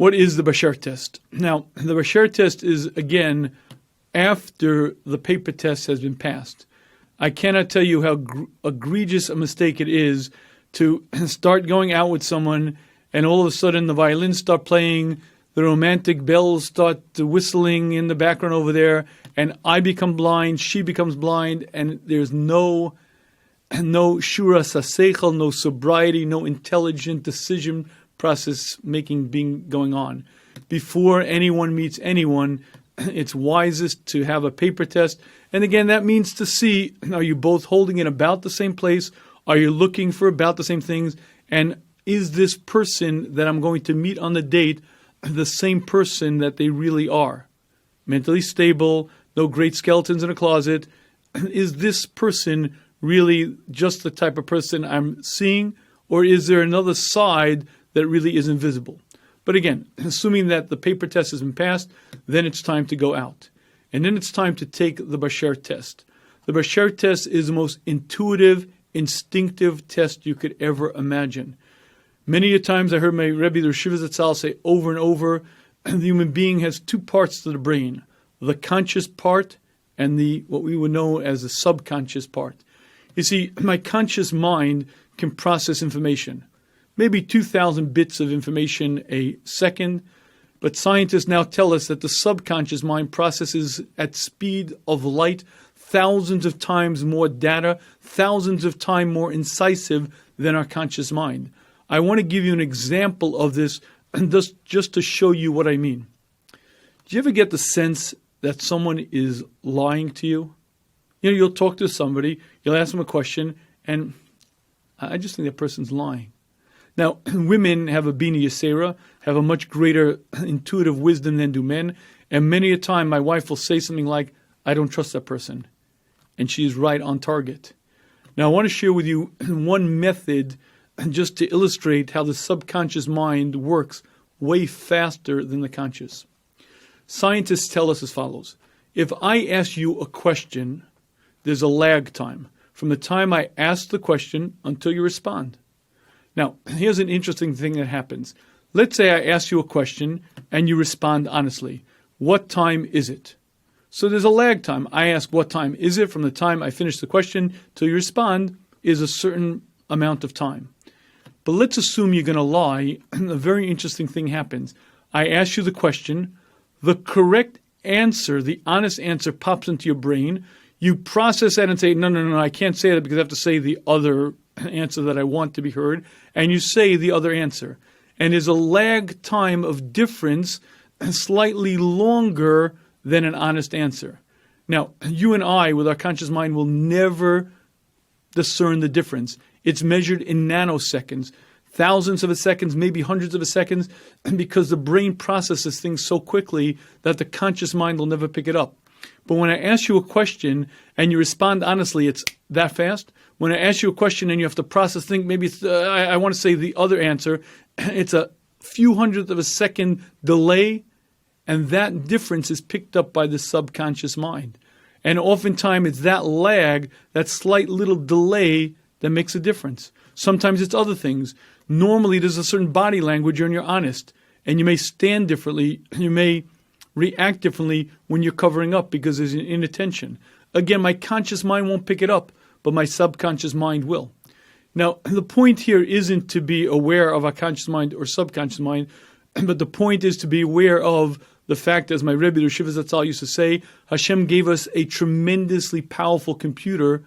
What is the Bashert Test? Now, the Bashert Test is, again, after the paper test has been passed. I cannot tell you how egregious a mistake it is to start going out with someone and all of a sudden the violins start playing, the romantic bells start whistling in the background over there, and I become blind, she becomes blind, and there's no shura saseichel, no sobriety, no intelligent decision process going on. Before anyone meets anyone, it's wisest to have a paper test. And again, that means to see, are you both holding it about the same place? Are you looking for about the same things? And is this person that I'm going to meet on the date the same person that they really are? Mentally stable, no great skeletons in a closet. Is this person really just the type of person I'm seeing? Or is there another side that really is invisible? But again, assuming that the paper test has been passed, then it's time to go out. And then it's time to take the Bashert Test. The Bashert Test is the most intuitive, instinctive test you could ever imagine. Many a times I heard my Rebbe, the Shmuz Zatzal, say over and over, the human being has two parts to the brain, the conscious part and what we would know as the subconscious part. You see, my conscious mind can process information, maybe 2,000 bits of information a second, but scientists now tell us that the subconscious mind processes at speed of light, thousands of times more data, thousands of times more incisive than our conscious mind. I want to give you an example of this just to show you what I mean. Do you ever get the sense that someone is lying to you? You know, you'll talk to somebody, you'll ask them a question, and I just think that person's lying. Now, women have a bina yasera, have a much greater intuitive wisdom than do men, and many a time my wife will say something like, I don't trust that person, and she's right on target. Now, I want to share with you one method just to illustrate how the subconscious mind works way faster than the conscious. Scientists tell us as follows. If I ask you a question, there's a lag time from the time I ask the question until you respond. Now, here's an interesting thing that happens. Let's say I ask you a question and you respond honestly. What time is it? So there's a lag time. I ask what time is it from the time I finish the question till you respond is a certain amount of time. But let's assume you're going to lie. A very interesting thing happens. I ask you the question. The correct answer, the honest answer pops into your brain. You process that and say, no, I can't say that because I have to say the other answer that I want to be heard. And you say the other answer. And there's a lag time of difference slightly longer than an honest answer. Now, you and I, with our conscious mind, will never discern the difference. It's measured in nanoseconds, thousands of a seconds, maybe hundreds of a seconds, because the brain processes things so quickly that the conscious mind will never pick it up. But when I ask you a question and you respond honestly, it's that fast. When I ask you a question and you have to process, think maybe I want to say the other answer, it's a few hundredths of a second delay, and that difference is picked up by the subconscious mind. And oftentimes it's that lag, that slight little delay that makes a difference. Sometimes it's other things. Normally there's a certain body language when you're honest, and you may stand differently, you may react differently when you're covering up because there's an inattention. Again, my conscious mind won't pick it up, but my subconscious mind will. Now, the point here isn't to be aware of our conscious mind or subconscious mind, but the point is to be aware of the fact, as my Rebbe, the Shmuz Zatzal, used to say, Hashem gave us a tremendously powerful computer,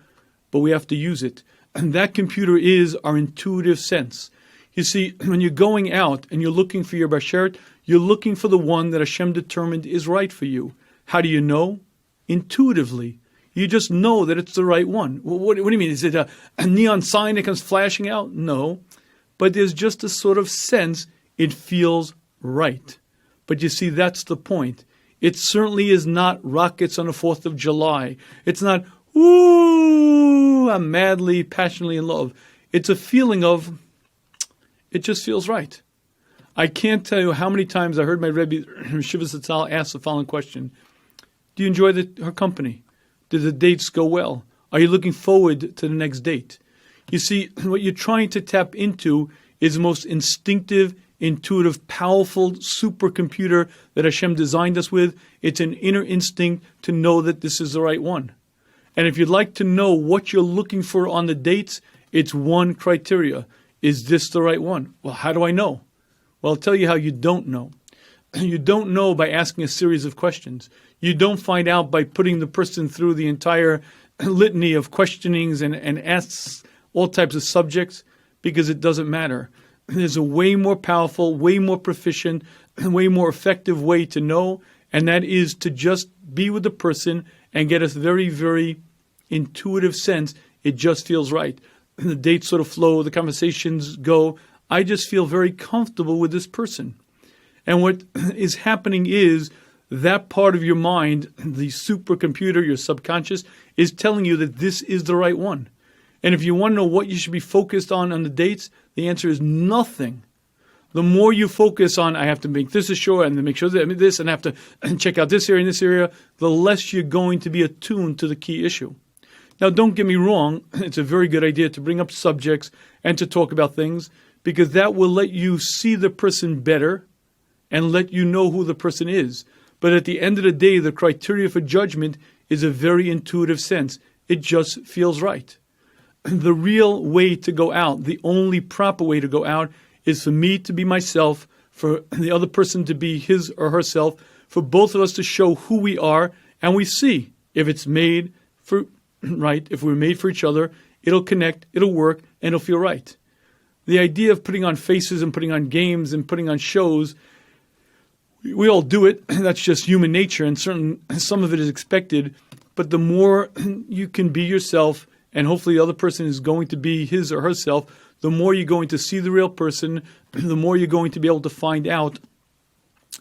but we have to use it. And that computer is our intuitive sense. You see, when you're going out and you're looking for your Bashert, you're looking for the one that Hashem determined is right for you. How do you know? Intuitively. You just know that it's the right one. What do you mean? Is it a neon sign that comes flashing out? No. But there's just a sort of sense it feels right. But you see, that's the point. It certainly is not rockets on the 4th of July. It's not, ooh, I'm madly, passionately in love. It's a feeling of, it just feels right. I can't tell you how many times I heard my Rebbe, Shmuz Zatzal, ask the following question. Do you enjoy her company? Do the dates go well? Are you looking forward to the next date? You see, what you're trying to tap into is the most instinctive, intuitive, powerful supercomputer that Hashem designed us with. It's an inner instinct to know that this is the right one. And if you'd like to know what you're looking for on the dates, it's one criteria. Is this the right one? Well, how do I know? Well, I'll tell you how you don't know. You don't know by asking a series of questions. You don't find out by putting the person through the entire litany of questionings and asks all types of subjects, because it doesn't matter. There's a way more powerful, way more proficient, way more effective way to know, and that is to just be with the person and get a very, very intuitive sense. It just feels right. The dates sort of flow, the conversations go. I just feel very comfortable with this person. And what is happening is that part of your mind, the supercomputer, your subconscious, is telling you that this is the right one. And if you want to know what you should be focused on the dates, the answer is nothing. The more you focus on, I have to make this sure and make sure that I mean this and I have to check out this area and this area, the less you're going to be attuned to the key issue. Now, don't get me wrong. It's a very good idea to bring up subjects and to talk about things, because that will let you see the person better and let you know who the person is. But at the end of the day, the criteria for judgment is a very intuitive sense. It just feels right. The real way to go out, the only proper way to go out, is for me to be myself, for the other person to be his or herself, for both of us to show who we are, and we see if it's made for right, if we're made for each other, it'll connect, it'll work, and it'll feel right. The idea of putting on faces and putting on games and putting on shows, we all do it. That's just human nature, and some of it is expected. But the more you can be yourself, and hopefully the other person is going to be his or herself, the more you're going to see the real person, the more you're going to be able to find out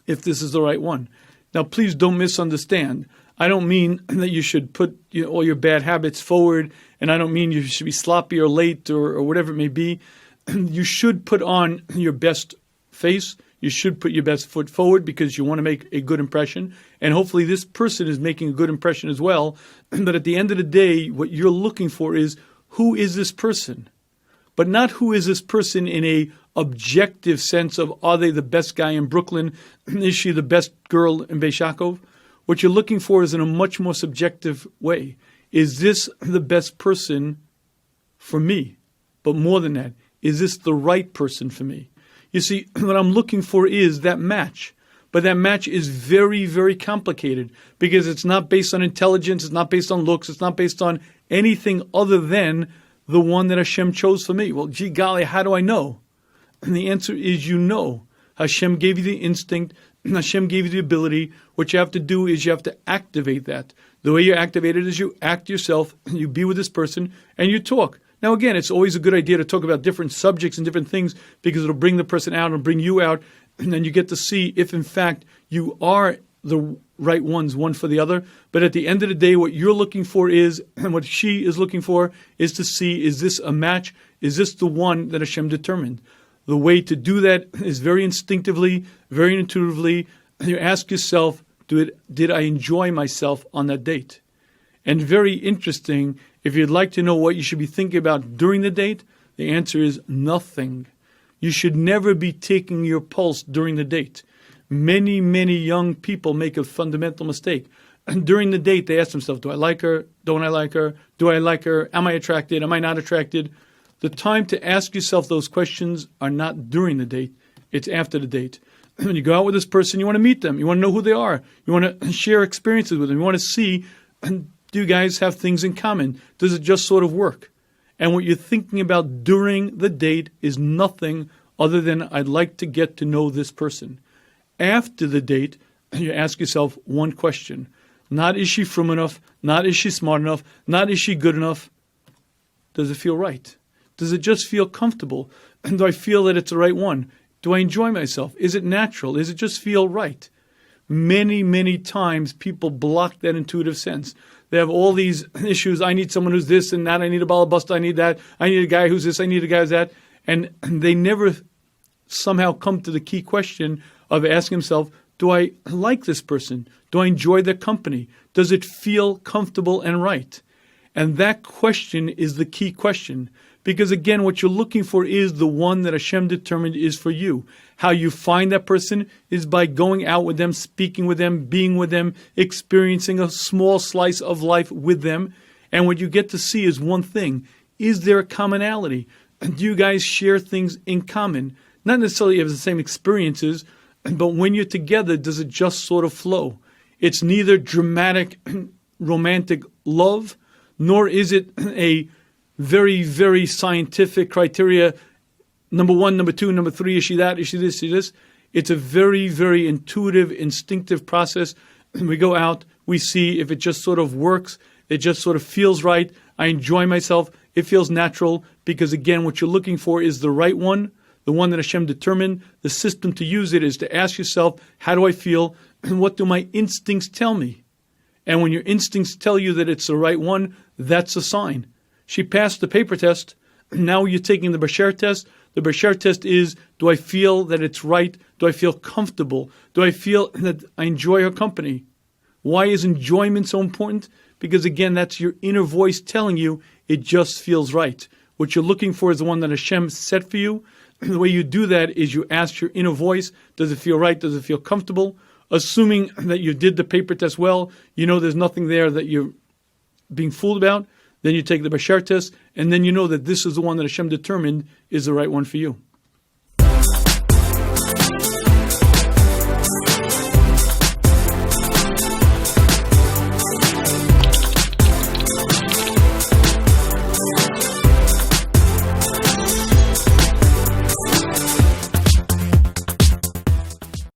if this is the right one. Now, please don't misunderstand. I don't mean that you should put all your bad habits forward, and I don't mean you should be sloppy or late or whatever it may be. You should put on your best face. You should put your best foot forward because you want to make a good impression. And hopefully this person is making a good impression as well. But at the end of the day, what you're looking for is, who is this person? But not who is this person in a objective sense of, are they the best guy in Brooklyn? Is she the best girl in Beis Yaakov? What you're looking for is in a much more subjective way. Is this the best person for me? But more than that, is this the right person for me? You see, what I'm looking for is that match. But that match is very, very complicated because it's not based on intelligence, it's not based on looks, it's not based on anything other than the one that Hashem chose for me. Well, gee golly, how do I know? And the answer is, you know. Hashem gave you the instinct, Hashem gave you the ability. What you have to do is you have to activate that. The way you activate it is you act yourself, you be with this person, and you talk. Now, again, it's always a good idea to talk about different subjects and different things because it'll bring the person out and bring you out, and then you get to see if, in fact, you are the right ones, one for the other. But at the end of the day, what you're looking for is, and what she is looking for, is to see, is this a match? Is this the one that Hashem determined? The way to do that is very instinctively, very intuitively. You ask yourself, did I enjoy myself on that date? And very interesting, if you'd like to know what you should be thinking about during the date, the answer is nothing. You should never be taking your pulse during the date. Many, many young people make a fundamental mistake. And during the date, they ask themselves, do I like her? Don't I like her? Do I like her? Am I attracted? Am I not attracted? The time to ask yourself those questions are not during the date. It's after the date. When you go out with this person, you want to meet them. You want to know who they are. You want to share experiences with them. You want to see, do you guys have things in common? Does it just sort of work? And what you're thinking about during the date is nothing other than, I'd like to get to know this person. After the date, you ask yourself one question. Not, is she frum enough? Not, is she smart enough? Not, is she good enough? Does it feel right? Does it just feel comfortable? And do I feel that it's the right one? Do I enjoy myself? Is it natural? Does it just feel right? Many, many times people block that intuitive sense. They have all these issues. I need someone who's this and that. I need a balabusta. I need that. I need a guy who's this. I need a guy who's that. And they never somehow come to the key question of asking themselves, do I like this person? Do I enjoy their company? Does it feel comfortable and right? And that question is the key question. Because again, what you're looking for is the one that Hashem determined is for you. How you find that person is by going out with them, speaking with them, being with them, experiencing a small slice of life with them. And what you get to see is one thing. Is there a commonality? Do you guys share things in common? Not necessarily have the same experiences, but when you're together, does it just sort of flow? It's neither dramatic, romantic love, nor is it a very, very scientific criteria. Number one, number two, number three, is she that, is she this, is she this? It's a very, very intuitive, instinctive process. We go out, we see if it just sort of works, it just sort of feels right, I enjoy myself, it feels natural, because again, what you're looking for is the right one, the one that Hashem determined. The system to use it is to ask yourself, how do I feel, and what do my instincts tell me? And when your instincts tell you that it's the right one, that's a sign. She passed the paper test. Now you're taking the Bashert Test. The Bashert Test is, do I feel that it's right? Do I feel comfortable? Do I feel that I enjoy her company? Why is enjoyment so important? Because again, that's your inner voice telling you it just feels right. What you're looking for is the one that Hashem set for you. The way you do that is you ask your inner voice, does it feel right? Does it feel comfortable? Assuming that you did the paper test well, you know there's nothing there that you're being fooled about. Then you take the Bashert Test, and then you know that this is the one that Hashem determined is the right one for you.